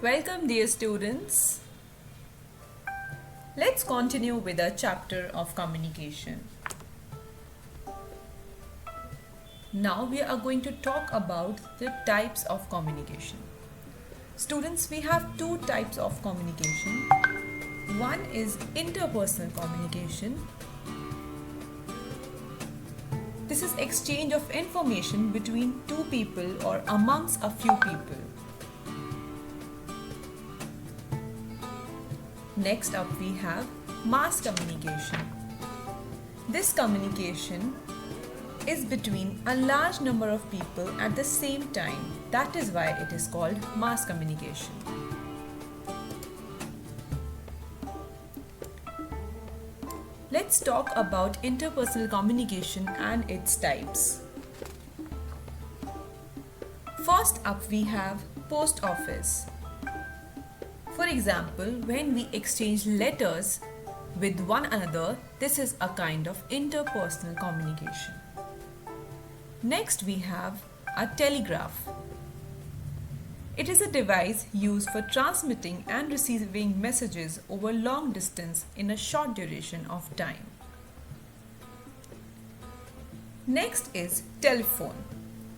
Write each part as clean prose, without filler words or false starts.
Welcome, dear students. Let's continue with our chapter of communication. Now we are going to talk about the types of communication. Students, we have two types of communication. One is interpersonal communication. This is exchange of information between two people or amongst a few people. Next up we have mass communication. This communication is between a large number of people at the same time. That is why it is called mass communication. Let's talk about interpersonal communication and its types. First up we have post office. For example, when we exchange letters with one another, this is a kind of interpersonal communication. Next we have a telegraph. It is a device used for transmitting and receiving messages over long distance in a short duration of time. Next is telephone.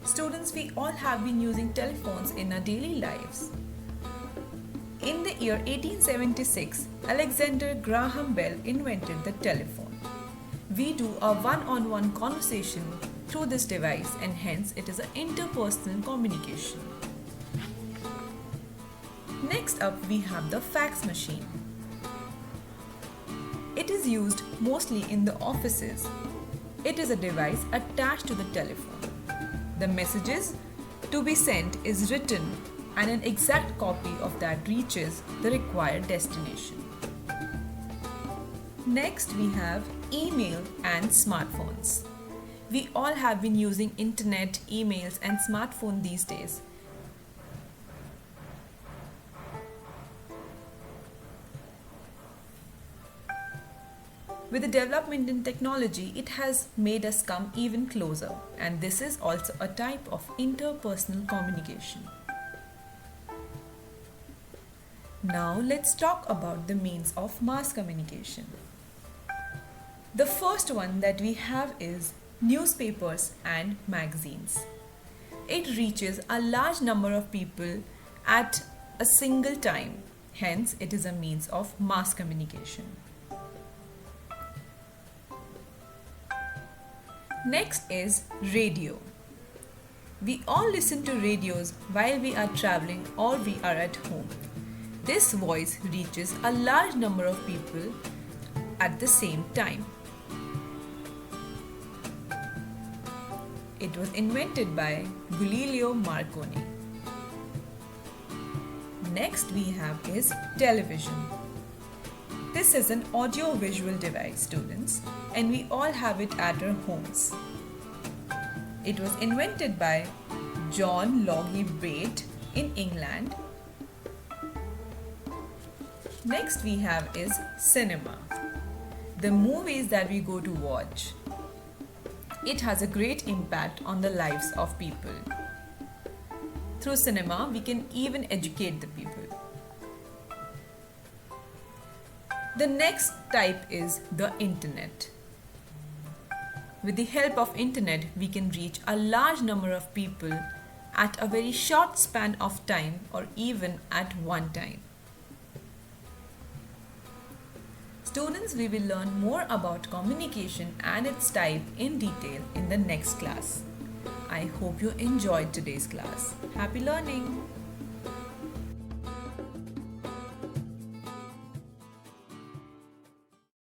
Students, we all have been using telephones in our daily lives. In the year 1876, Alexander Graham Bell invented the telephone. We do a one-on-one conversation through this device and hence it is an interpersonal communication. Next up we have the fax machine. It is used mostly in the offices. It is a device attached to the telephone. The messages to be sent is written and an exact copy of that reaches the required destination. Next we have email and smartphones. We all have been using internet, emails and smartphone these days. With the development in technology, it has made us come even closer, and this is also a type of interpersonal communication. Now let's talk about the means of mass communication. The first one that we have is newspapers and magazines. It reaches a large number of people at a single time, hence it is a means of mass communication. Next is radio. We all listen to radios while we are traveling or we are at home. This voice reaches a large number of people at the same time. It was invented by Galileo Marconi. Next we have is television. This is an audio-visual device, students, and we all have it at our homes. It was invented by John Logie Baird in England. Next we have is cinema, the movies that we go to watch. It has a great impact on the lives of people. Through cinema, we can even educate the people. The next type is the internet. With the help of internet, we can reach a large number of people at a very short span of time or even at one time. Students, we will learn more about communication and its type in detail in the next class. I hope you enjoyed today's class. Happy learning!